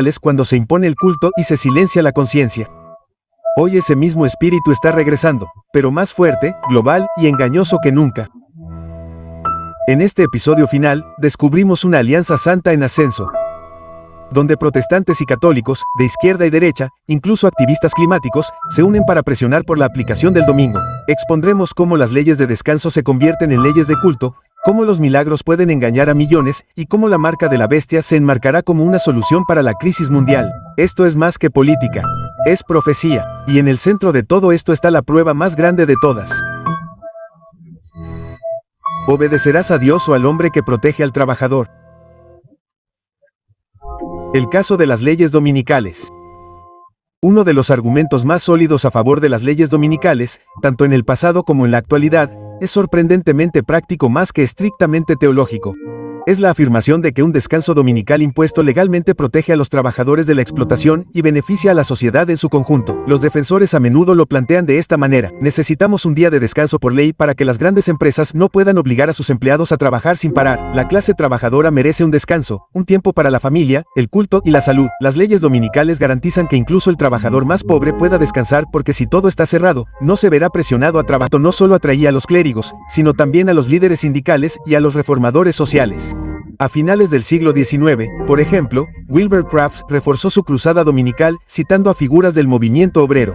es cuando se impone el culto y se silencia la conciencia. Hoy ese mismo espíritu está regresando, pero más fuerte, global y engañoso que nunca. En este episodio final, descubrimos una alianza santa en ascenso, donde protestantes y católicos, de izquierda y derecha, incluso activistas climáticos, se unen para presionar por la aplicación del domingo. Expondremos cómo las leyes de descanso se convierten en leyes de culto, cómo los milagros pueden engañar a millones, y cómo la marca de la bestia se enmarcará como una solución para la crisis mundial. Esto es más que política, es profecía, y en el centro de todo esto está la prueba más grande de todas. ¿Obedecerás a Dios o al hombre que protege al trabajador? El caso de las leyes dominicales. Uno de los argumentos más sólidos a favor de las leyes dominicales, tanto en el pasado como en la actualidad, es sorprendentemente práctico más que estrictamente teológico. Es la afirmación de que un descanso dominical impuesto legalmente protege a los trabajadores de la explotación y beneficia a la sociedad en su conjunto. Los defensores a menudo lo plantean de esta manera: necesitamos un día de descanso por ley para que las grandes empresas no puedan obligar a sus empleados a trabajar sin parar. La clase trabajadora merece un descanso, un tiempo para la familia, el culto y la salud. Las leyes dominicales garantizan que incluso el trabajador más pobre pueda descansar, porque si todo está cerrado, no se verá presionado a trabajar. No solo atraía a los clérigos, sino también a los líderes sindicales y a los reformadores sociales. A finales del siglo XIX, por ejemplo, Wilbur Crafts reforzó su cruzada dominical citando a figuras del movimiento obrero.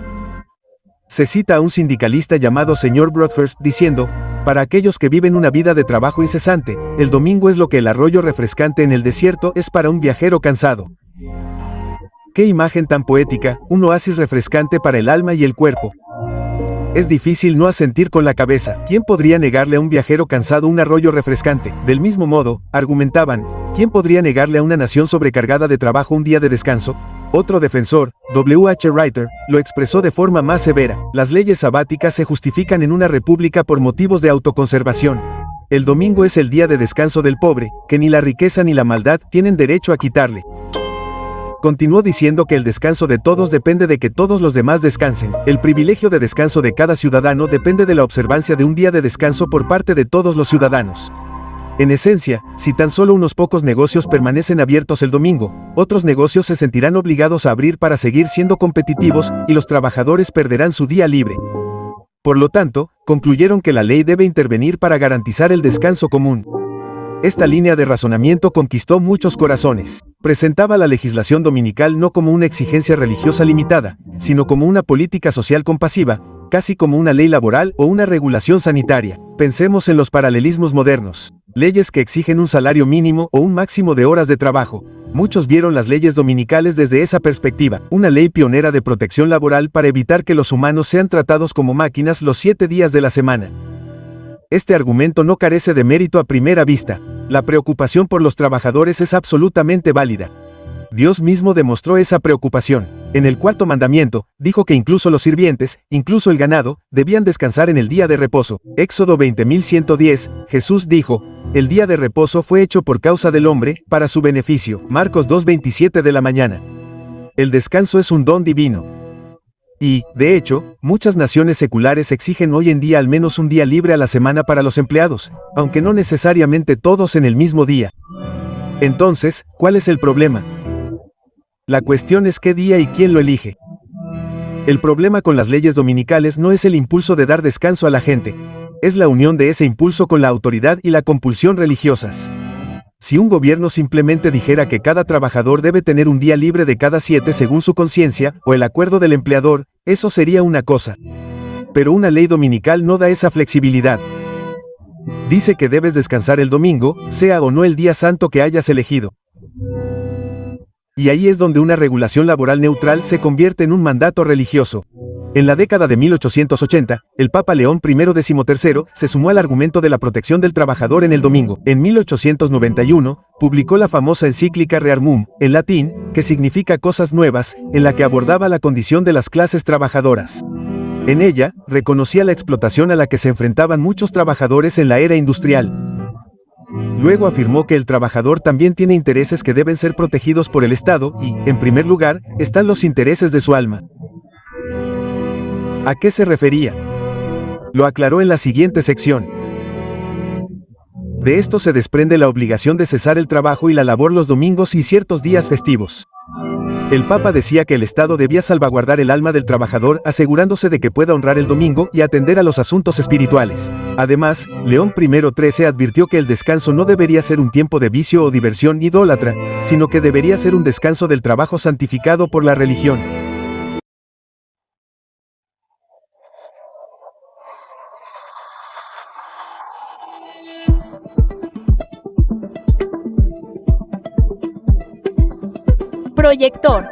Se cita a un sindicalista llamado Sr. Broadhurst diciendo: para aquellos que viven una vida de trabajo incesante, el domingo es lo que el arroyo refrescante en el desierto es para un viajero cansado. ¡Qué imagen tan poética! Un oasis refrescante para el alma y el cuerpo. Es difícil no asentir con la cabeza. ¿Quién podría negarle a un viajero cansado un arroyo refrescante? Del mismo modo, argumentaban, ¿quién podría negarle a una nación sobrecargada de trabajo un día de descanso? Otro defensor, W. H. Reiter, lo expresó de forma más severa: las leyes sabáticas se justifican en una república por motivos de autoconservación. El domingo es el día de descanso del pobre, que ni la riqueza ni la maldad tienen derecho a quitarle. Continuó diciendo que el descanso de todos depende de que todos los demás descansen. El privilegio de descanso de cada ciudadano depende de la observancia de un día de descanso por parte de todos los ciudadanos. En esencia, si tan solo unos pocos negocios permanecen abiertos el domingo, otros negocios se sentirán obligados a abrir para seguir siendo competitivos, y los trabajadores perderán su día libre. Por lo tanto, concluyeron que la ley debe intervenir para garantizar el descanso común. Esta línea de razonamiento conquistó muchos corazones. Presentaba la legislación dominical no como una exigencia religiosa limitada, sino como una política social compasiva, casi como una ley laboral o una regulación sanitaria. Pensemos en los paralelismos modernos. Leyes que exigen un salario mínimo o un máximo de horas de trabajo. Muchos vieron las leyes dominicales desde esa perspectiva, una ley pionera de protección laboral para evitar que los humanos sean tratados como máquinas los 7 días de la semana. Este argumento no carece de mérito a primera vista. La preocupación por los trabajadores es absolutamente válida. Dios mismo demostró esa preocupación. En el cuarto mandamiento, dijo que incluso los sirvientes, incluso el ganado, debían descansar en el día de reposo. Éxodo 20.110, Jesús dijo: el día de reposo fue hecho por causa del hombre, para su beneficio. Marcos 2:27 de la mañana. El descanso es un don divino. Y, de hecho, muchas naciones seculares exigen hoy en día al menos un día libre a la semana para los empleados, aunque no necesariamente todos en el mismo día. Entonces, ¿cuál es el problema? La cuestión es qué día y quién lo elige. El problema con las leyes dominicales no es el impulso de dar descanso a la gente, es la unión de ese impulso con la autoridad y la compulsión religiosas. Si un gobierno simplemente dijera que cada trabajador debe tener un día libre de cada 7 según su conciencia, o el acuerdo del empleador, eso sería una cosa. Pero una ley dominical no da esa flexibilidad. Dice que debes descansar el domingo, sea o no el día santo que hayas elegido. Y ahí es donde una regulación laboral neutral se convierte en un mandato religioso. En la década de 1880, el Papa León I XIII se sumó al argumento de la protección del trabajador en el domingo. En 1891, publicó la famosa encíclica Rearmum, en latín, que significa cosas nuevas, en la que abordaba la condición de las clases trabajadoras. En ella, reconocía la explotación a la que se enfrentaban muchos trabajadores en la era industrial. Luego afirmó que el trabajador también tiene intereses que deben ser protegidos por el Estado y, en primer lugar, están los intereses de su alma. ¿A qué se refería? Lo aclaró en la siguiente sección. De esto se desprende la obligación de cesar el trabajo y la labor los domingos y ciertos días festivos. El Papa decía que el Estado debía salvaguardar el alma del trabajador asegurándose de que pueda honrar el domingo y atender a los asuntos espirituales. Además, León I XIII advirtió que el descanso no debería ser un tiempo de vicio o diversión idólatra, sino que debería ser un descanso del trabajo santificado por la religión. Proyector.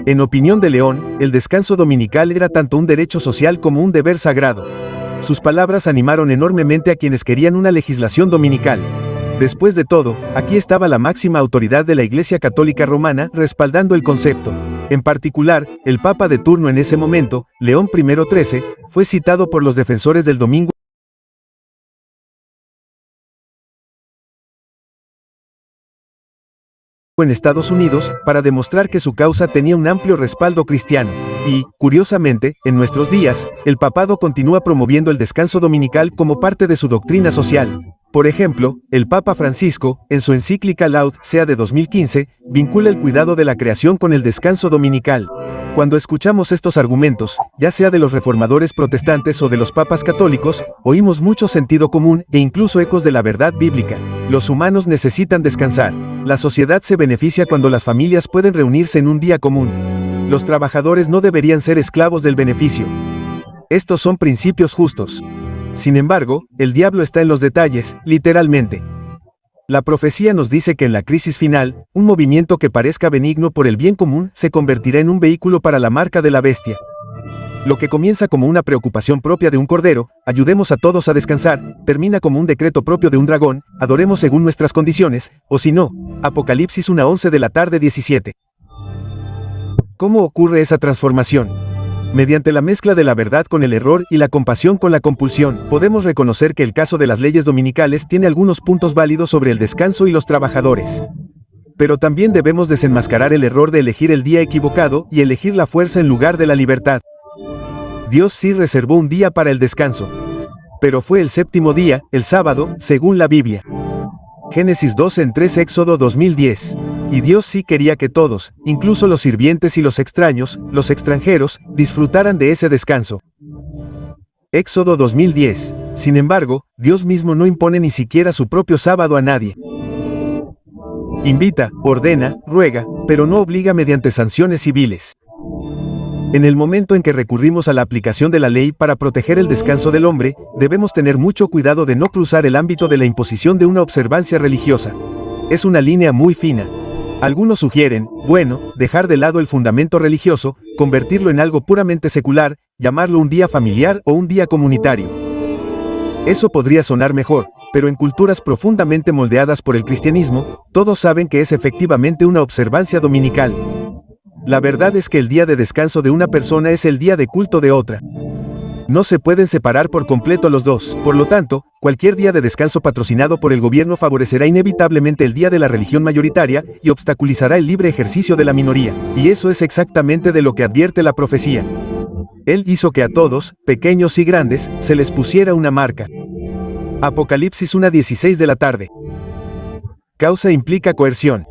En opinión de León, el descanso dominical era tanto un derecho social como un deber sagrado. Sus palabras animaron enormemente a quienes querían una legislación dominical. Después de todo, aquí estaba la máxima autoridad de la Iglesia Católica Romana respaldando el concepto. En particular, el Papa de turno en ese momento, León I XIII, fue citado por los defensores del domingo en Estados Unidos, para demostrar que su causa tenía un amplio respaldo cristiano. Y, curiosamente, en nuestros días, el papado continúa promoviendo el descanso dominical como parte de su doctrina social. Por ejemplo, el Papa Francisco, en su encíclica Laudato Si' de 2015, vincula el cuidado de la creación con el descanso dominical. Cuando escuchamos estos argumentos, ya sea de los reformadores protestantes o de los papas católicos, oímos mucho sentido común e incluso ecos de la verdad bíblica. Los humanos necesitan descansar. La sociedad se beneficia cuando las familias pueden reunirse en un día común. Los trabajadores no deberían ser esclavos del beneficio. Estos son principios justos. Sin embargo, el diablo está en los detalles, literalmente. La profecía nos dice que en la crisis final, un movimiento que parezca benigno por el bien común se convertirá en un vehículo para la marca de la bestia. Lo que comienza como una preocupación propia de un cordero, ayudemos a todos a descansar, termina como un decreto propio de un dragón, adoremos según nuestras condiciones, o si no, Apocalipsis 1:11 de la tarde 17. ¿Cómo ocurre esa transformación? Mediante la mezcla de la verdad con el error y la compasión con la compulsión, podemos reconocer que el caso de las leyes dominicales tiene algunos puntos válidos sobre el descanso y los trabajadores. Pero también debemos desenmascarar el error de elegir el día equivocado y elegir la fuerza en lugar de la libertad. Dios sí reservó un día para el descanso. Pero fue el séptimo día, el sábado, según la Biblia. Génesis 2:3, Éxodo 2010. Y Dios sí quería que todos, incluso los sirvientes y los extraños, los extranjeros, disfrutaran de ese descanso. Éxodo 2010. Sin embargo, Dios mismo no impone ni siquiera su propio sábado a nadie. Invita, ordena, ruega, pero no obliga mediante sanciones civiles. En el momento en que recurrimos a la aplicación de la ley para proteger el descanso del hombre, debemos tener mucho cuidado de no cruzar el ámbito de la imposición de una observancia religiosa. Es una línea muy fina. Algunos sugieren, bueno, dejar de lado el fundamento religioso, convertirlo en algo puramente secular, llamarlo un día familiar o un día comunitario. Eso podría sonar mejor, pero en culturas profundamente moldeadas por el cristianismo, todos saben que es efectivamente una observancia dominical. La verdad es que el día de descanso de una persona es el día de culto de otra. No se pueden separar por completo los dos. Por lo tanto, cualquier día de descanso patrocinado por el gobierno favorecerá inevitablemente el día de la religión mayoritaria y obstaculizará el libre ejercicio de la minoría. Y eso es exactamente de lo que advierte la profecía. Él hizo que a todos, pequeños y grandes, se les pusiera una marca. Apocalipsis 1:16 de la tarde. Causa implica coerción.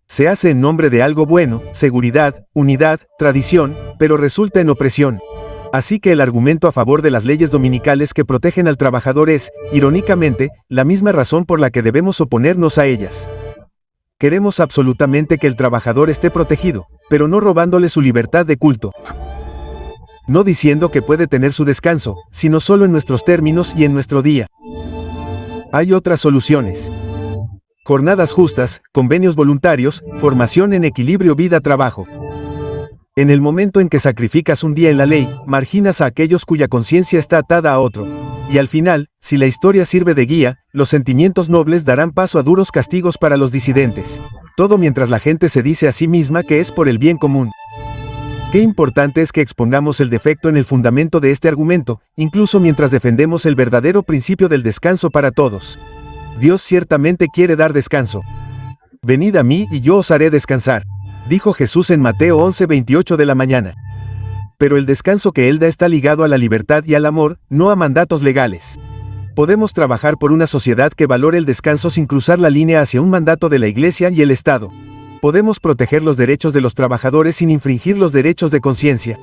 Se hace en nombre de algo bueno, seguridad, unidad, tradición, pero resulta en opresión. Así que el argumento a favor de las leyes dominicales que protegen al trabajador es, irónicamente, la misma razón por la que debemos oponernos a ellas. Queremos absolutamente que el trabajador esté protegido, pero no robándole su libertad de culto. No diciendo que puede tener su descanso, sino solo en nuestros términos y en nuestro día. Hay otras soluciones. Jornadas justas, convenios voluntarios, formación en equilibrio vida-trabajo. En el momento en que sacrificas un día en la ley, marginas a aquellos cuya conciencia está atada a otro. Y al final, si la historia sirve de guía, los sentimientos nobles darán paso a duros castigos para los disidentes. Todo mientras la gente se dice a sí misma que es por el bien común. Qué importante es que expongamos el defecto en el fundamento de este argumento, incluso mientras defendemos el verdadero principio del descanso para todos. Dios ciertamente quiere dar descanso. Venid a mí y yo os haré descansar, dijo Jesús en Mateo 11:28 de la mañana. Pero el descanso que Él da está ligado a la libertad y al amor, no a mandatos legales. Podemos trabajar por una sociedad que valore el descanso sin cruzar la línea hacia un mandato de la Iglesia y el Estado. Podemos proteger los derechos de los trabajadores sin infringir los derechos de conciencia.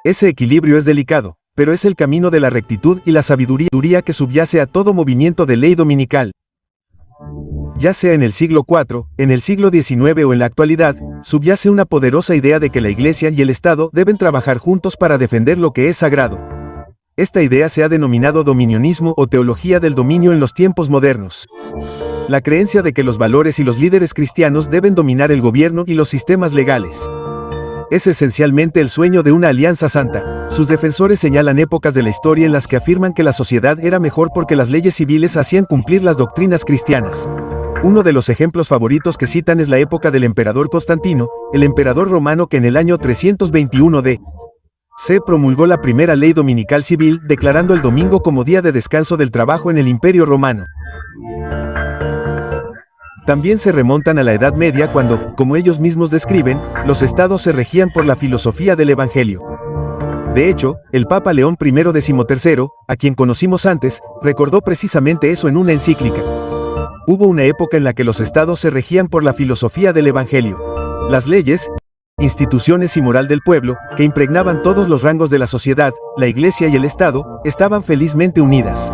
Ese equilibrio es delicado, pero es el camino de la rectitud y la sabiduría que subyace a todo movimiento de ley dominical. Ya sea en el siglo IV, en el siglo XIX o en la actualidad, subyace una poderosa idea de que la Iglesia y el Estado deben trabajar juntos para defender lo que es sagrado. Esta idea se ha denominado dominionismo o teología del dominio en los tiempos modernos. La creencia de que los valores y los líderes cristianos deben dominar el gobierno y los sistemas legales. Es esencialmente el sueño de una alianza santa. Sus defensores señalan épocas de la historia en las que afirman que la sociedad era mejor porque las leyes civiles hacían cumplir las doctrinas cristianas. Uno de los ejemplos favoritos que citan es la época del emperador Constantino, el emperador romano que en el año 321 d.C. promulgó la primera ley dominical civil, declarando el domingo como día de descanso del trabajo en el Imperio Romano. También se remontan a la Edad Media cuando, como ellos mismos describen, los estados se regían por la filosofía del Evangelio. De hecho, el Papa León I XIII, a quien conocimos antes, recordó precisamente eso en una encíclica. Hubo una época en la que los estados se regían por la filosofía del Evangelio. Las leyes, instituciones y moral del pueblo, que impregnaban todos los rangos de la sociedad, la Iglesia y el Estado, estaban felizmente unidas.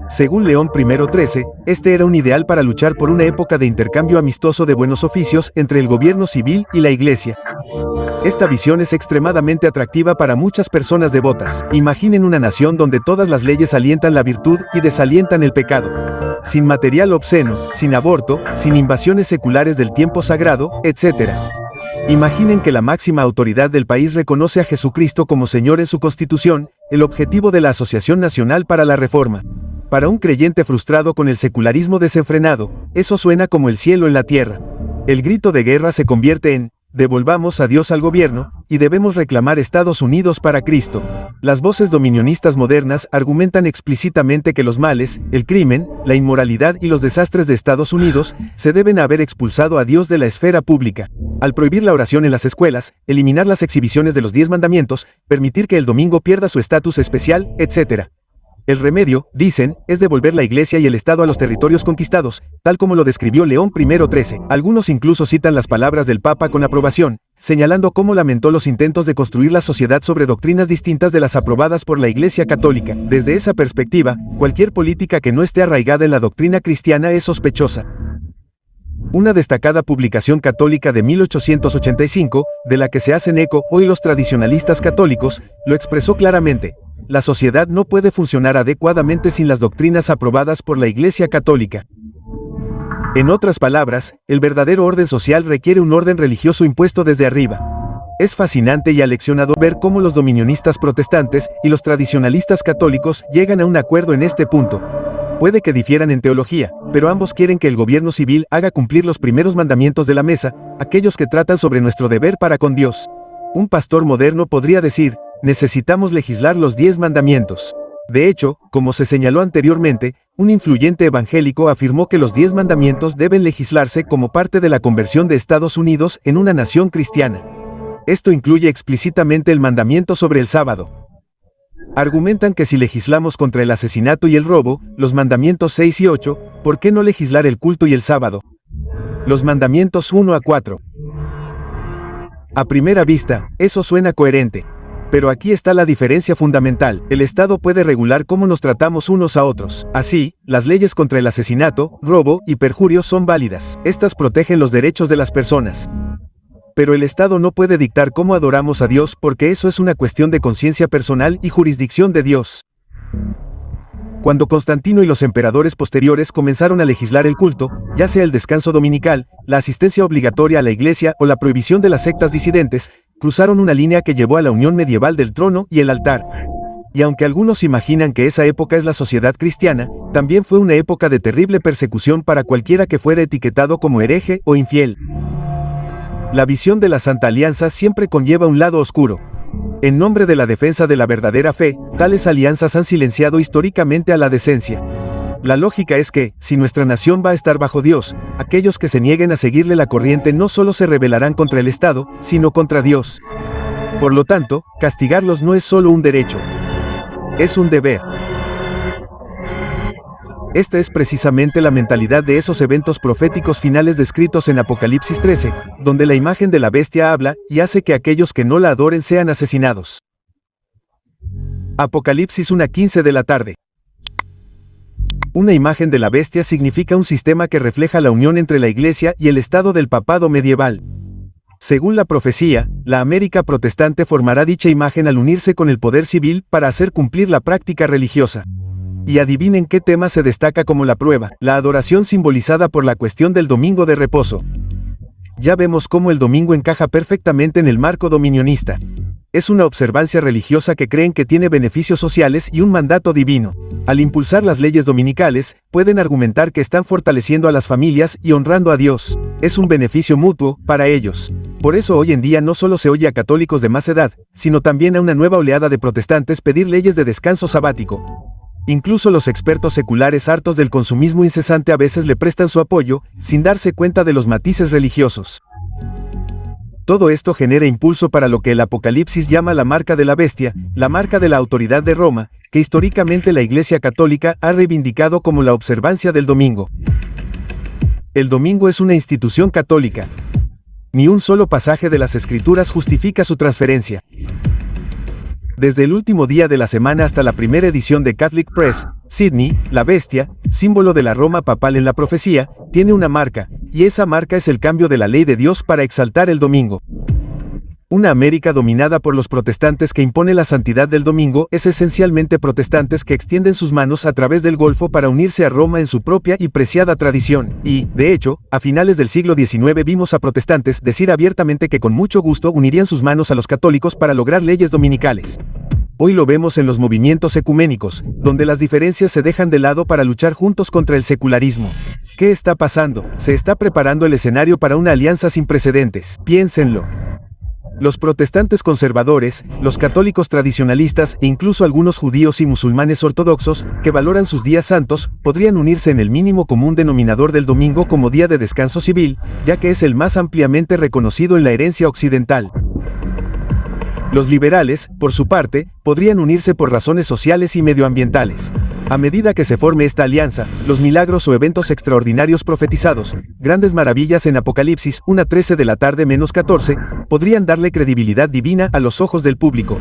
Según León I XIII, este era un ideal para luchar por una época de intercambio amistoso de buenos oficios entre el gobierno civil y la Iglesia. Esta visión es extremadamente atractiva para muchas personas devotas. Imaginen una nación donde todas las leyes alientan la virtud y desalientan el pecado. Sin material obsceno, sin aborto, sin invasiones seculares del tiempo sagrado, etc. Imaginen que la máxima autoridad del país reconoce a Jesucristo como Señor en su Constitución, el objetivo de la Asociación Nacional para la Reforma. Para un creyente frustrado con el secularismo desenfrenado, eso suena como el cielo en la tierra. El grito de guerra se convierte en: devolvamos a Dios al gobierno, y debemos reclamar Estados Unidos para Cristo. Las voces dominionistas modernas argumentan explícitamente que los males, el crimen, la inmoralidad y los desastres de Estados Unidos se deben haber expulsado a Dios de la esfera pública. Al prohibir la oración en las escuelas, eliminar las exhibiciones de los 10 mandamientos, permitir que el domingo pierda su estatus especial, etc. El remedio, dicen, es devolver la Iglesia y el Estado a los territorios conquistados, tal como lo describió León I XIII. Algunos incluso citan las palabras del Papa con aprobación, señalando cómo lamentó los intentos de construir la sociedad sobre doctrinas distintas de las aprobadas por la Iglesia Católica. Desde esa perspectiva, cualquier política que no esté arraigada en la doctrina cristiana es sospechosa. Una destacada publicación católica de 1885, de la que se hacen eco hoy los tradicionalistas católicos, lo expresó claramente: la sociedad no puede funcionar adecuadamente sin las doctrinas aprobadas por la Iglesia Católica. En otras palabras, el verdadero orden social requiere un orden religioso impuesto desde arriba. Es fascinante y aleccionador ver cómo los dominionistas protestantes y los tradicionalistas católicos llegan a un acuerdo en este punto. Puede que difieran en teología, pero ambos quieren que el gobierno civil haga cumplir los primeros mandamientos de la mesa, aquellos que tratan sobre nuestro deber para con Dios. Un pastor moderno podría decir: necesitamos legislar los 10 mandamientos. De hecho, como se señaló anteriormente, un influyente evangélico afirmó que los 10 mandamientos deben legislarse como parte de la conversión de Estados Unidos en una nación cristiana. Esto incluye explícitamente el mandamiento sobre el sábado. Argumentan que si legislamos contra el asesinato y el robo, los mandamientos 6 y 8, ¿por qué no legislar el culto y el sábado? Los mandamientos 1 a 4. A primera vista, eso suena coherente. Pero aquí está la diferencia fundamental: el Estado puede regular cómo nos tratamos unos a otros. Así, las leyes contra el asesinato, robo y perjurio son válidas. Estas protegen los derechos de las personas. Pero el Estado no puede dictar cómo adoramos a Dios, porque eso es una cuestión de conciencia personal y jurisdicción de Dios. Cuando Constantino y los emperadores posteriores comenzaron a legislar el culto, ya sea el descanso dominical, la asistencia obligatoria a la iglesia o la prohibición de las sectas disidentes, cruzaron una línea que llevó a la unión medieval del trono y el altar. Y aunque algunos imaginan que esa época es la sociedad cristiana, también fue una época de terrible persecución para cualquiera que fuera etiquetado como hereje o infiel. La visión de la Santa Alianza siempre conlleva un lado oscuro. En nombre de la defensa de la verdadera fe, tales alianzas han silenciado históricamente a la decencia. La lógica es que, si nuestra nación va a estar bajo Dios, aquellos que se nieguen a seguirle la corriente no solo se rebelarán contra el Estado, sino contra Dios. Por lo tanto, castigarlos no es solo un derecho, es un deber. Esta es precisamente la mentalidad de esos eventos proféticos finales descritos en Apocalipsis 13, donde la imagen de la bestia habla y hace que aquellos que no la adoren sean asesinados. Apocalipsis 1:15 de la tarde. Una imagen de la bestia significa un sistema que refleja la unión entre la Iglesia y el estado del papado medieval. Según la profecía, la América protestante formará dicha imagen al unirse con el poder civil para hacer cumplir la práctica religiosa. Y adivinen qué tema se destaca como la prueba, la adoración simbolizada por la cuestión del domingo de reposo. Ya vemos cómo el domingo encaja perfectamente en el marco dominionista. Es una observancia religiosa que creen que tiene beneficios sociales y un mandato divino. Al impulsar las leyes dominicales, pueden argumentar que están fortaleciendo a las familias y honrando a Dios. Es un beneficio mutuo para ellos. Por eso hoy en día no solo se oye a católicos de más edad, sino también a una nueva oleada de protestantes pedir leyes de descanso sabático. Incluso los expertos seculares hartos del consumismo incesante a veces le prestan su apoyo, sin darse cuenta de los matices religiosos. Todo esto genera impulso para lo que el Apocalipsis llama la marca de la bestia, la marca de la autoridad de Roma, que históricamente la Iglesia Católica ha reivindicado como la observancia del domingo. El domingo es una institución católica. Ni un solo pasaje de las Escrituras justifica su transferencia. Desde el último día de la semana hasta la primera edición de Catholic Press, Sydney, la bestia, símbolo de la Roma papal en la profecía, tiene una marca, y esa marca es el cambio de la ley de Dios para exaltar el domingo. Una América dominada por los protestantes que impone la santidad del domingo es esencialmente protestantes que extienden sus manos a través del Golfo para unirse a Roma en su propia y preciada tradición, y, de hecho, a finales del siglo XIX vimos a protestantes decir abiertamente que con mucho gusto unirían sus manos a los católicos para lograr leyes dominicales. Hoy lo vemos en los movimientos ecuménicos, donde las diferencias se dejan de lado para luchar juntos contra el secularismo. ¿Qué está pasando? Se está preparando el escenario para una alianza sin precedentes. Piénsenlo. Los protestantes conservadores, los católicos tradicionalistas e incluso algunos judíos y musulmanes ortodoxos, que valoran sus días santos, podrían unirse en el mínimo común denominador del domingo como día de descanso civil, ya que es el más ampliamente reconocido en la herencia occidental. Los liberales, por su parte, podrían unirse por razones sociales y medioambientales. A medida que se forme esta alianza, los milagros o eventos extraordinarios profetizados, grandes maravillas en Apocalipsis 1:13 de la tarde -14, podrían darle credibilidad divina a los ojos del público.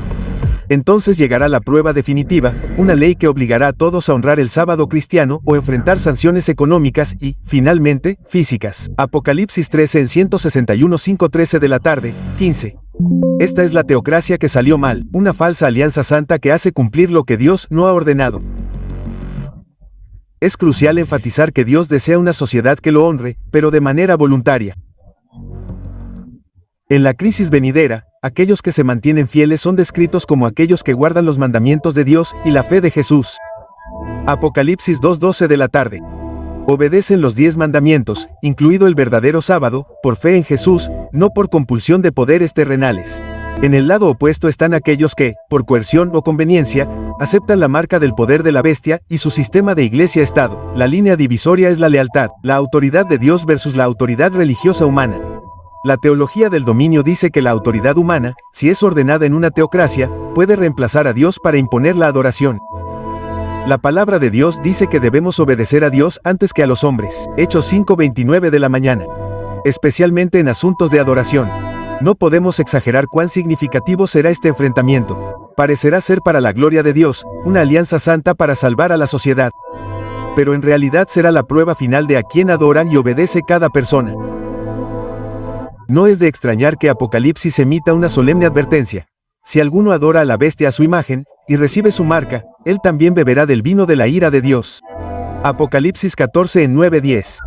Entonces llegará la prueba definitiva, una ley que obligará a todos a honrar el sábado cristiano o enfrentar sanciones económicas y, finalmente, físicas. Apocalipsis 13 en 161 5:13 de la tarde, 15. Esta es la teocracia que salió mal, una falsa alianza santa que hace cumplir lo que Dios no ha ordenado. Es crucial enfatizar que Dios desea una sociedad que lo honre, pero de manera voluntaria. En la crisis venidera, aquellos que se mantienen fieles son descritos como aquellos que guardan los mandamientos de Dios y la fe de Jesús. Apocalipsis 2:12 de la tarde. Obedecen los 10 mandamientos, incluido el verdadero sábado, por fe en Jesús, no por compulsión de poderes terrenales. En el lado opuesto están aquellos que, por coerción o conveniencia, aceptan la marca del poder de la bestia y su sistema de iglesia-estado. La línea divisoria es la lealtad, la autoridad de Dios versus la autoridad religiosa humana. La teología del dominio dice que la autoridad humana, si es ordenada en una teocracia, puede reemplazar a Dios para imponer la adoración. La palabra de Dios dice que debemos obedecer a Dios antes que a los hombres. Hechos 5:29 de la mañana. Especialmente en asuntos de adoración. No podemos exagerar cuán significativo será este enfrentamiento. Parecerá ser para la gloria de Dios, una alianza santa para salvar a la sociedad. Pero en realidad será la prueba final de a quién adora y obedece cada persona. No es de extrañar que Apocalipsis emita una solemne advertencia. Si alguno adora a la bestia a su imagen, y recibe su marca, él también beberá del vino de la ira de Dios. Apocalipsis 14 en 9-10.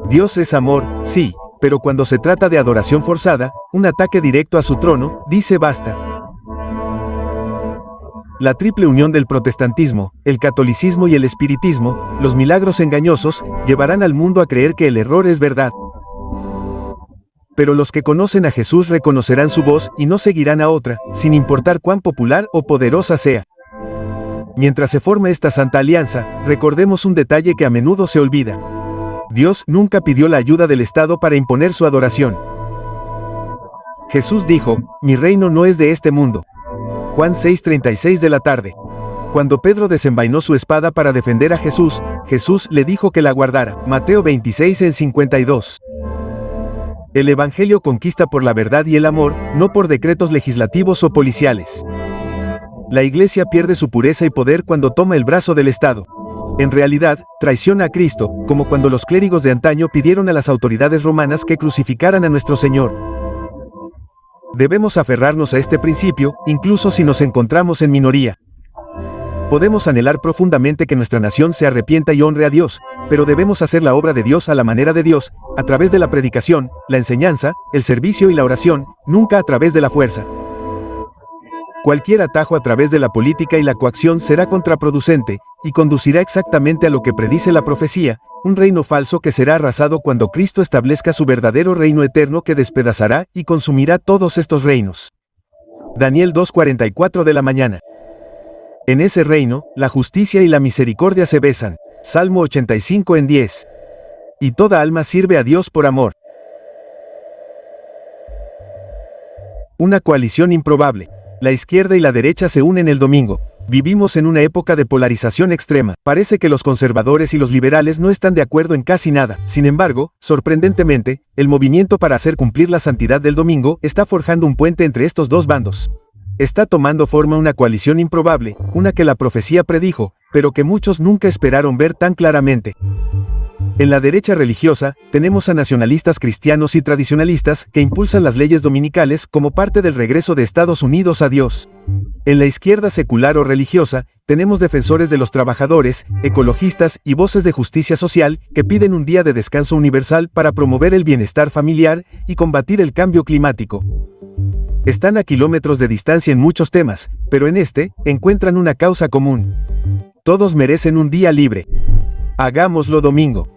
Dios es amor, sí, pero cuando se trata de adoración forzada, un ataque directo a su trono, dice basta. La triple unión del protestantismo, el catolicismo y el espiritismo, los milagros engañosos, llevarán al mundo a creer que el error es verdad. Pero los que conocen a Jesús reconocerán su voz y no seguirán a otra, sin importar cuán popular o poderosa sea. Mientras se forma esta santa alianza, recordemos un detalle que a menudo se olvida. Dios nunca pidió la ayuda del Estado para imponer su adoración. Jesús dijo, mi reino no es de este mundo. Juan 6:36 de la tarde. Cuando Pedro desenvainó su espada para defender a Jesús, Jesús le dijo que la guardara. Mateo 26:52. El Evangelio conquista por la verdad y el amor, no por decretos legislativos o policiales. La Iglesia pierde su pureza y poder cuando toma el brazo del Estado. En realidad, traiciona a Cristo, como cuando los clérigos de antaño pidieron a las autoridades romanas que crucificaran a nuestro Señor. Debemos aferrarnos a este principio, incluso si nos encontramos en minoría. Podemos anhelar profundamente que nuestra nación se arrepienta y honre a Dios, pero debemos hacer la obra de Dios a la manera de Dios, a través de la predicación, la enseñanza, el servicio y la oración, nunca a través de la fuerza. Cualquier atajo a través de la política y la coacción será contraproducente, y conducirá exactamente a lo que predice la profecía, un reino falso que será arrasado cuando Cristo establezca su verdadero reino eterno que despedazará y consumirá todos estos reinos. Daniel 2:44 de la mañana. En ese reino, la justicia y la misericordia se besan. Salmo 85:10. Y toda alma sirve a Dios por amor. Una coalición improbable. La izquierda y la derecha se unen el domingo. Vivimos en una época de polarización extrema. Parece que los conservadores y los liberales no están de acuerdo en casi nada. Sin embargo, sorprendentemente, el movimiento para hacer cumplir la santidad del domingo está forjando un puente entre estos dos bandos. Está tomando forma una coalición improbable, una que la profecía predijo, pero que muchos nunca esperaron ver tan claramente. En la derecha religiosa, tenemos a nacionalistas cristianos y tradicionalistas que impulsan las leyes dominicales como parte del regreso de Estados Unidos a Dios. En la izquierda secular o religiosa, tenemos defensores de los trabajadores, ecologistas y voces de justicia social que piden un día de descanso universal para promover el bienestar familiar y combatir el cambio climático. Están a kilómetros de distancia en muchos temas, pero en este, encuentran una causa común. Todos merecen un día libre. Hagámoslo domingo.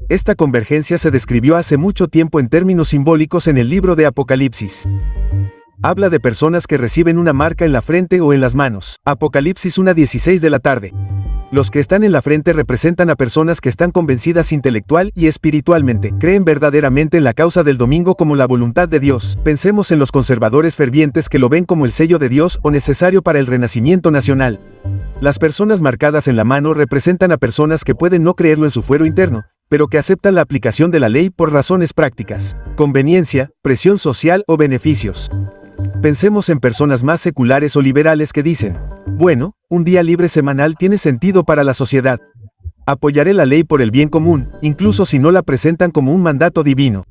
Esta convergencia se describió hace mucho tiempo en términos simbólicos en el libro de Apocalipsis. Habla de personas que reciben una marca en la frente o en las manos. Apocalipsis 1:16 de la tarde. Los que están en la frente representan a personas que están convencidas intelectual y espiritualmente, creen verdaderamente en la causa del domingo como la voluntad de Dios. Pensemos en los conservadores fervientes que lo ven como el sello de Dios o necesario para el renacimiento nacional. Las personas marcadas en la mano representan a personas que pueden no creerlo en su fuero interno, pero que aceptan la aplicación de la ley por razones prácticas, conveniencia, presión social o beneficios. Pensemos en personas más seculares o liberales que dicen, bueno, un día libre semanal tiene sentido para la sociedad. Apoyaré la ley por el bien común, incluso si no la presentan como un mandato divino.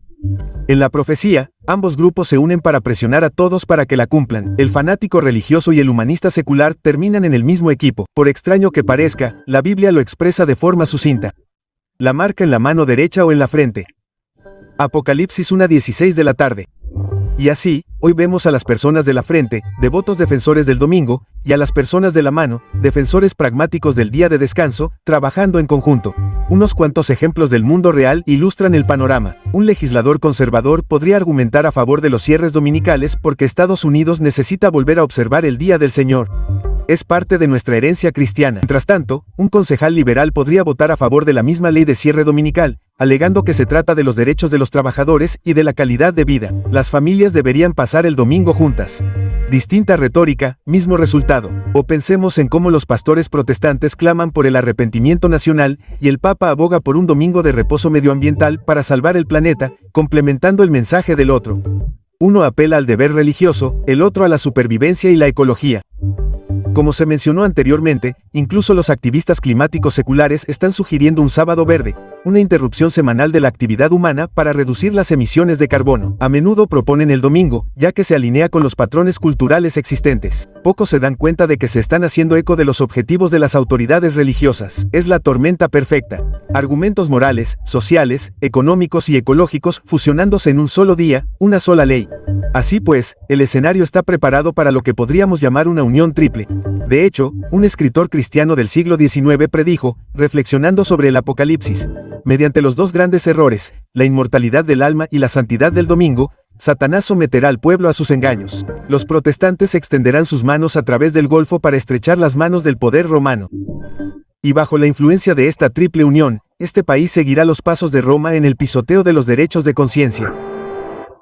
En la profecía, ambos grupos se unen para presionar a todos para que la cumplan. El fanático religioso y el humanista secular terminan en el mismo equipo. Por extraño que parezca, la Biblia lo expresa de forma sucinta. La marca en la mano derecha o en la frente. Apocalipsis 1:16 de la tarde. Y así, hoy vemos a las personas de la frente, devotos defensores del domingo, y a las personas de la mano, defensores pragmáticos del día de descanso, trabajando en conjunto. Unos cuantos ejemplos del mundo real ilustran el panorama. Un legislador conservador podría argumentar a favor de los cierres dominicales porque Estados Unidos necesita volver a observar el Día del Señor. Es parte de nuestra herencia cristiana. Mientras tanto, un concejal liberal podría votar a favor de la misma ley de cierre dominical, alegando que se trata de los derechos de los trabajadores y de la calidad de vida. Las familias deberían pasar el domingo juntas. Distinta retórica, mismo resultado. O pensemos en cómo los pastores protestantes claman por el arrepentimiento nacional y el Papa aboga por un domingo de reposo medioambiental para salvar el planeta, complementando el mensaje del otro. Uno apela al deber religioso, el otro a la supervivencia y la ecología. Como se mencionó anteriormente, incluso los activistas climáticos seculares están sugiriendo un sábado verde, una interrupción semanal de la actividad humana para reducir las emisiones de carbono. A menudo proponen el domingo, ya que se alinea con los patrones culturales existentes. Pocos se dan cuenta de que se están haciendo eco de los objetivos de las autoridades religiosas. Es la tormenta perfecta. Argumentos morales, sociales, económicos y ecológicos fusionándose en un solo día, una sola ley. Así pues, el escenario está preparado para lo que podríamos llamar una unión triple. De hecho, un escritor cristiano del siglo XIX predijo, reflexionando sobre el Apocalipsis, mediante los dos grandes errores, la inmortalidad del alma y la santidad del domingo, Satanás someterá al pueblo a sus engaños. Los protestantes extenderán sus manos a través del Golfo para estrechar las manos del poder romano. Y bajo la influencia de esta triple unión, este país seguirá los pasos de Roma en el pisoteo de los derechos de conciencia.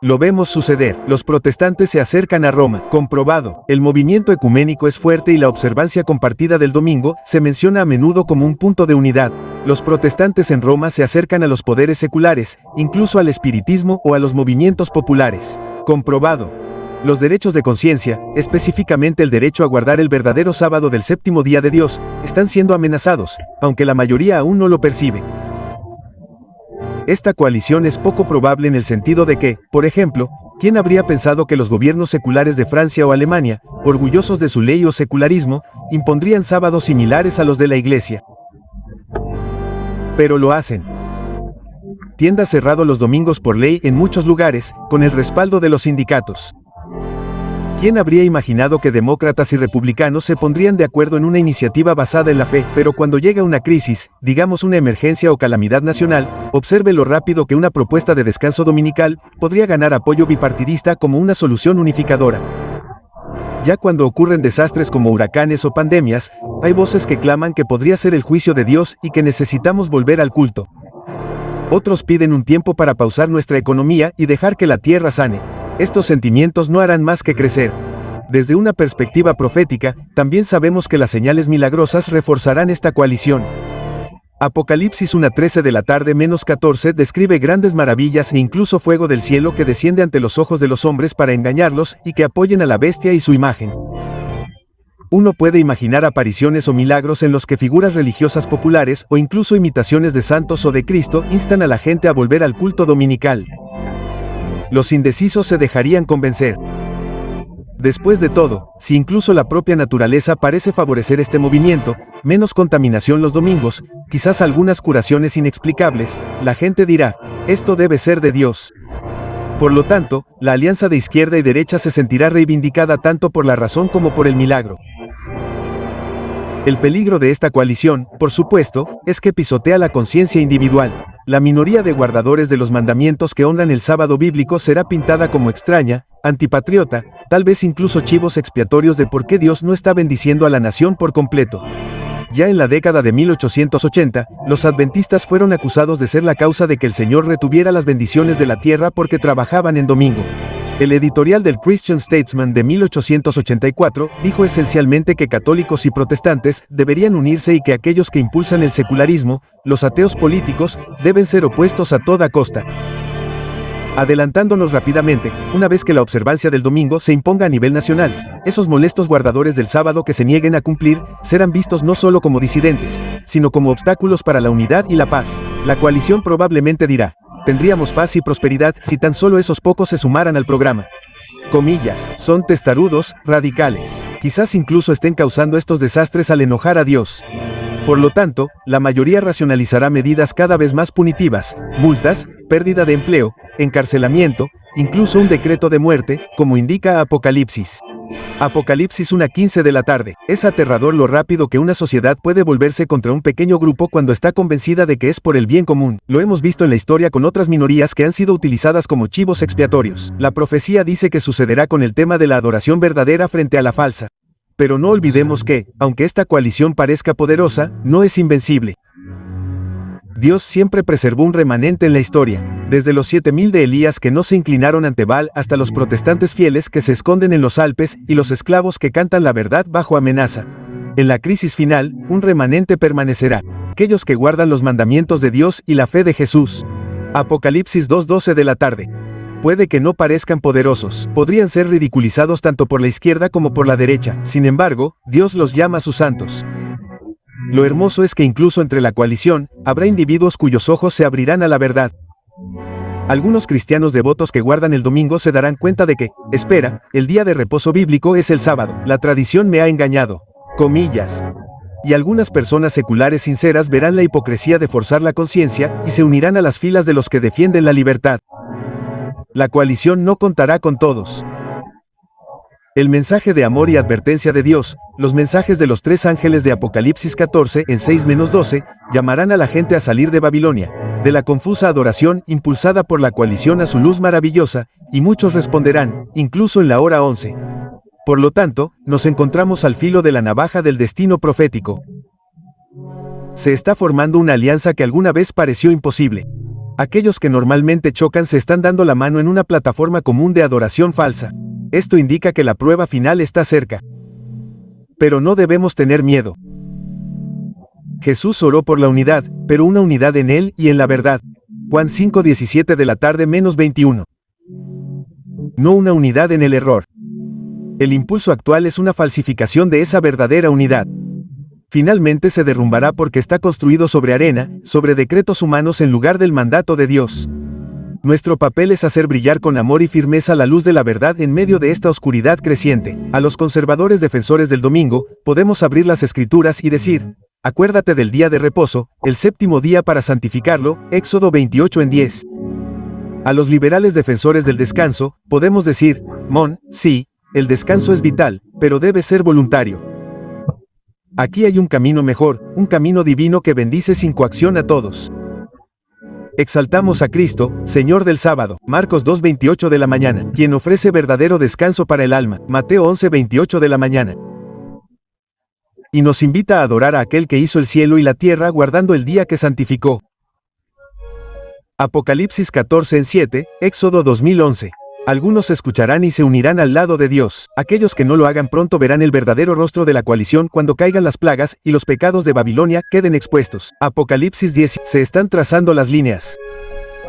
Lo vemos suceder. Los protestantes se acercan a Roma. Comprobado. El movimiento ecuménico es fuerte y la observancia compartida del domingo se menciona a menudo como un punto de unidad. Los protestantes en Roma se acercan a los poderes seculares, incluso al espiritismo o a los movimientos populares. Comprobado. Los derechos de conciencia, específicamente el derecho a guardar el verdadero sábado del séptimo día de Dios, están siendo amenazados, aunque la mayoría aún no lo percibe. Esta coalición es poco probable en el sentido de que, por ejemplo, ¿quién habría pensado que los gobiernos seculares de Francia o Alemania, orgullosos de su ley o secularismo, impondrían sábados similares a los de la Iglesia? Pero lo hacen. Tiendas cerrado los domingos por ley en muchos lugares, con el respaldo de los sindicatos. ¿Quién habría imaginado que demócratas y republicanos se pondrían de acuerdo en una iniciativa basada en la fe? Pero cuando llega una crisis, digamos una emergencia o calamidad nacional, observe lo rápido que una propuesta de descanso dominical podría ganar apoyo bipartidista como una solución unificadora. Ya cuando ocurren desastres como huracanes o pandemias, hay voces que claman que podría ser el juicio de Dios y que necesitamos volver al culto. Otros piden un tiempo para pausar nuestra economía y dejar que la tierra sane. Estos sentimientos no harán más que crecer. Desde una perspectiva profética, también sabemos que las señales milagrosas reforzarán esta coalición. Apocalipsis 1:13 de la tarde -14 describe grandes maravillas e incluso fuego del cielo que desciende ante los ojos de los hombres para engañarlos y que apoyen a la bestia y su imagen. Uno puede imaginar apariciones o milagros en los que figuras religiosas populares o incluso imitaciones de santos o de Cristo instan a la gente a volver al culto dominical. Los indecisos se dejarían convencer. Después de todo, si incluso la propia naturaleza parece favorecer este movimiento, menos contaminación los domingos, quizás algunas curaciones inexplicables, la gente dirá, esto debe ser de Dios. Por lo tanto, la alianza de izquierda y derecha se sentirá reivindicada tanto por la razón como por el milagro. El peligro de esta coalición, por supuesto, es que pisotea la conciencia individual. La minoría de guardadores de los mandamientos que honran el sábado bíblico será pintada como extraña, antipatriota, tal vez incluso chivos expiatorios de por qué Dios no está bendiciendo a la nación por completo. Ya en la década de 1880, los adventistas fueron acusados de ser la causa de que el Señor retuviera las bendiciones de la tierra porque trabajaban en domingo. El editorial del Christian Statesman de 1884 dijo esencialmente que católicos y protestantes deberían unirse y que aquellos que impulsan el secularismo, los ateos políticos, deben ser opuestos a toda costa. Adelantándonos rápidamente, una vez que la observancia del domingo se imponga a nivel nacional, esos molestos guardadores del sábado que se nieguen a cumplir serán vistos no solo como disidentes, sino como obstáculos para la unidad y la paz. La coalición probablemente dirá, tendríamos paz y prosperidad si tan solo esos pocos se sumaran al programa. Comillas, son testarudos, radicales. Quizás incluso estén causando estos desastres al enojar a Dios. Por lo tanto, la mayoría racionalizará medidas cada vez más punitivas, multas, pérdida de empleo, encarcelamiento, incluso un decreto de muerte, como indica Apocalipsis. Apocalipsis 1:15 de la tarde. Es aterrador lo rápido que una sociedad puede volverse contra un pequeño grupo cuando está convencida de que es por el bien común. Lo hemos visto en la historia con otras minorías que han sido utilizadas como chivos expiatorios. La profecía dice que sucederá con el tema de la adoración verdadera frente a la falsa. Pero no olvidemos que, aunque esta coalición parezca poderosa, no es invencible. Dios siempre preservó un remanente en la historia, desde los 7000 de Elías que no se inclinaron ante Baal hasta los protestantes fieles que se esconden en los Alpes y los esclavos que cantan la verdad bajo amenaza. En la crisis final, un remanente permanecerá, aquellos que guardan los mandamientos de Dios y la fe de Jesús. Apocalipsis 2:12 de la tarde. Puede que no parezcan poderosos, podrían ser ridiculizados tanto por la izquierda como por la derecha, sin embargo, Dios los llama sus santos. Lo hermoso es que incluso entre la coalición, habrá individuos cuyos ojos se abrirán a la verdad. Algunos cristianos devotos que guardan el domingo se darán cuenta de que, espera, el día de reposo bíblico es el sábado, la tradición me ha engañado. Comillas. Y algunas personas seculares sinceras verán la hipocresía de forzar la conciencia y se unirán a las filas de los que defienden la libertad. La coalición no contará con todos. El mensaje de amor y advertencia de Dios, los mensajes de los 3 ángeles de Apocalipsis 14 en 6-12, llamarán a la gente a salir de Babilonia, de la confusa adoración impulsada por la coalición a su luz maravillosa, y muchos responderán, incluso en la hora 11. Por lo tanto, nos encontramos al filo de la navaja del destino profético. Se está formando una alianza que alguna vez pareció imposible. Aquellos que normalmente chocan se están dando la mano en una plataforma común de adoración falsa. Esto indica que la prueba final está cerca. Pero no debemos tener miedo. Jesús oró por la unidad, pero una unidad en Él y en la verdad. Juan 5:17 de la tarde menos 21. No una unidad en el error. El impulso actual es una falsificación de esa verdadera unidad. Finalmente se derrumbará porque está construido sobre arena, sobre decretos humanos en lugar del mandato de Dios. Nuestro papel es hacer brillar con amor y firmeza la luz de la verdad en medio de esta oscuridad creciente. A los conservadores defensores del domingo, podemos abrir las Escrituras y decir: acuérdate del día de reposo, el séptimo día para santificarlo, Éxodo 28:10. A los liberales defensores del descanso, podemos decir: sí, el descanso es vital, pero debe ser voluntario. Aquí hay un camino mejor, un camino divino que bendice sin coacción a todos. Exaltamos a Cristo, Señor del sábado, Marcos 2:28 de la mañana, quien ofrece verdadero descanso para el alma, Mateo 11:28 de la mañana. Y nos invita a adorar a aquel que hizo el cielo y la tierra guardando el día que santificó. Apocalipsis 14:7, Éxodo 2011. Algunos escucharán y se unirán al lado de Dios. Aquellos que no lo hagan pronto verán el verdadero rostro de la coalición cuando caigan las plagas y los pecados de Babilonia queden expuestos. Apocalipsis 10. Se están trazando las líneas.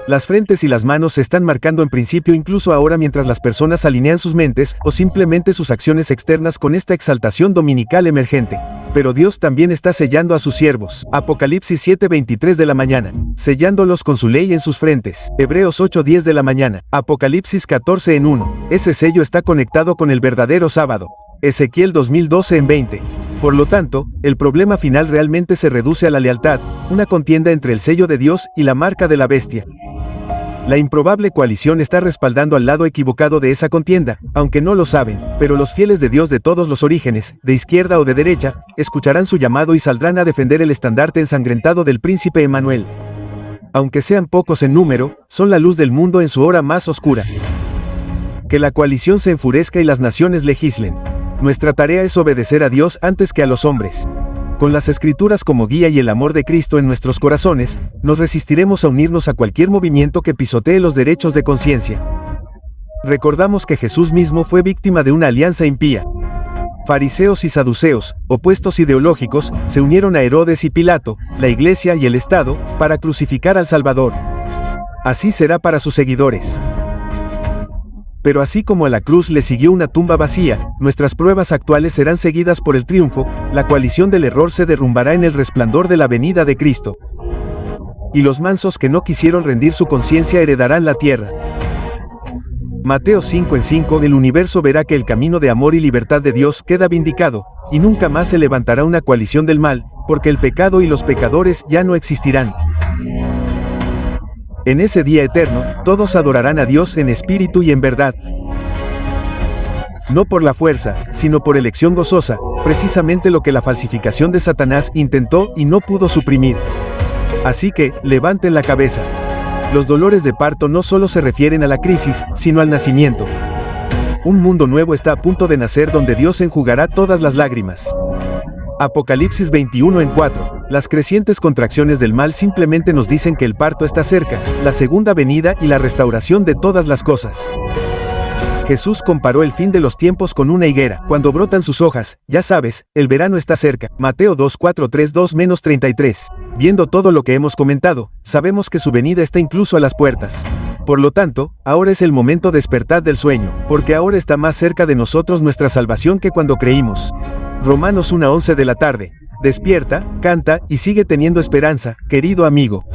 Las frentes y las manos se están marcando en principio incluso ahora mientras las personas alinean sus mentes o simplemente sus acciones externas con esta exaltación dominical emergente. Pero Dios también está sellando a sus siervos. Apocalipsis 7:23 de la mañana. Sellándolos con su ley en sus frentes. Hebreos 8:10 de la mañana. Apocalipsis 14:1. Ese sello está conectado con el verdadero sábado. Ezequiel 2012:20. Por lo tanto, el problema final realmente se reduce a la lealtad, una contienda entre el sello de Dios y la marca de la bestia. La improbable coalición está respaldando al lado equivocado de esa contienda, aunque no lo saben, pero los fieles de Dios de todos los orígenes, de izquierda o de derecha, escucharán su llamado y saldrán a defender el estandarte ensangrentado del príncipe Emmanuel. Aunque sean pocos en número, son la luz del mundo en su hora más oscura. Que la coalición se enfurezca y las naciones legislen. Nuestra tarea es obedecer a Dios antes que a los hombres. Con las Escrituras como guía y el amor de Cristo en nuestros corazones, nos resistiremos a unirnos a cualquier movimiento que pisotee los derechos de conciencia. Recordamos que Jesús mismo fue víctima de una alianza impía. Fariseos y saduceos, opuestos ideológicos, se unieron a Herodes y Pilato, la Iglesia y el Estado, para crucificar al Salvador. Así será para sus seguidores. Pero así como a la cruz le siguió una tumba vacía, nuestras pruebas actuales serán seguidas por el triunfo, la coalición del error se derrumbará en el resplandor de la venida de Cristo. Y los mansos que no quisieron rendir su conciencia heredarán la tierra. Mateo 5:5. El universo verá que el camino de amor y libertad de Dios queda vindicado, y nunca más se levantará una coalición del mal, porque el pecado y los pecadores ya no existirán. En ese día eterno, todos adorarán a Dios en espíritu y en verdad. No por la fuerza, sino por elección gozosa, precisamente lo que la falsificación de Satanás intentó y no pudo suprimir. Así que, levanten la cabeza. Los dolores de parto no solo se refieren a la crisis, sino al nacimiento. Un mundo nuevo está a punto de nacer donde Dios enjugará todas las lágrimas. Apocalipsis 21:4. Las crecientes contracciones del mal simplemente nos dicen que el parto está cerca, la segunda venida y la restauración de todas las cosas. Jesús comparó el fin de los tiempos con una higuera. Cuando brotan sus hojas, ya sabes, el verano está cerca. Mateo 2:4-3-2-33. Viendo todo lo que hemos comentado, sabemos que su venida está incluso a las puertas. Por lo tanto, ahora es el momento de despertar del sueño, porque ahora está más cerca de nosotros nuestra salvación que cuando creímos. Romanos 1:11 de la tarde. Despierta, canta y sigue teniendo esperanza, querido amigo.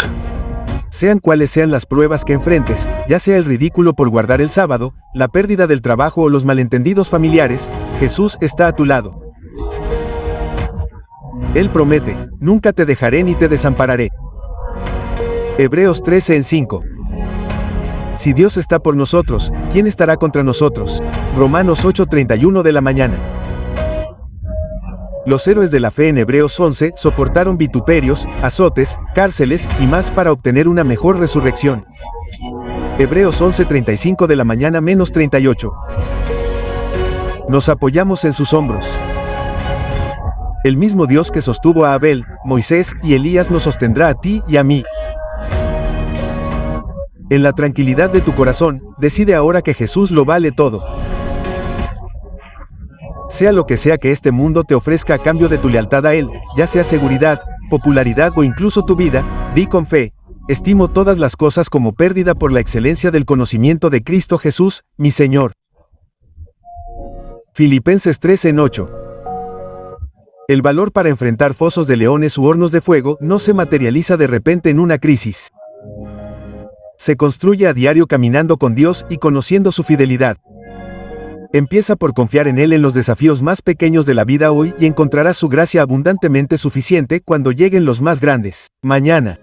Sean cuales sean las pruebas que enfrentes, ya sea el ridículo por guardar el sábado, la pérdida del trabajo o los malentendidos familiares, Jesús está a tu lado. Él promete: nunca te dejaré ni te desampararé. Hebreos 13:5. Si Dios está por nosotros, ¿quién estará contra nosotros? Romanos 8:31 de la mañana. Los héroes de la fe en Hebreos 11 soportaron vituperios, azotes, cárceles y más para obtener una mejor resurrección. Hebreos 11:35 de la mañana menos 38. Nos apoyamos en sus hombros. El mismo Dios que sostuvo a Abel, Moisés y Elías nos sostendrá a ti y a mí. En la tranquilidad de tu corazón, decide ahora que Jesús lo vale todo. Sea lo que sea que este mundo te ofrezca a cambio de tu lealtad a Él, ya sea seguridad, popularidad o incluso tu vida, di con fe: estimo todas las cosas como pérdida por la excelencia del conocimiento de Cristo Jesús, mi Señor. Filipenses 3:8. El valor para enfrentar fosos de leones u hornos de fuego no se materializa de repente en una crisis. Se construye a diario caminando con Dios y conociendo su fidelidad. Empieza por confiar en Él en los desafíos más pequeños de la vida hoy y encontrarás su gracia abundantemente suficiente cuando lleguen los más grandes, mañana.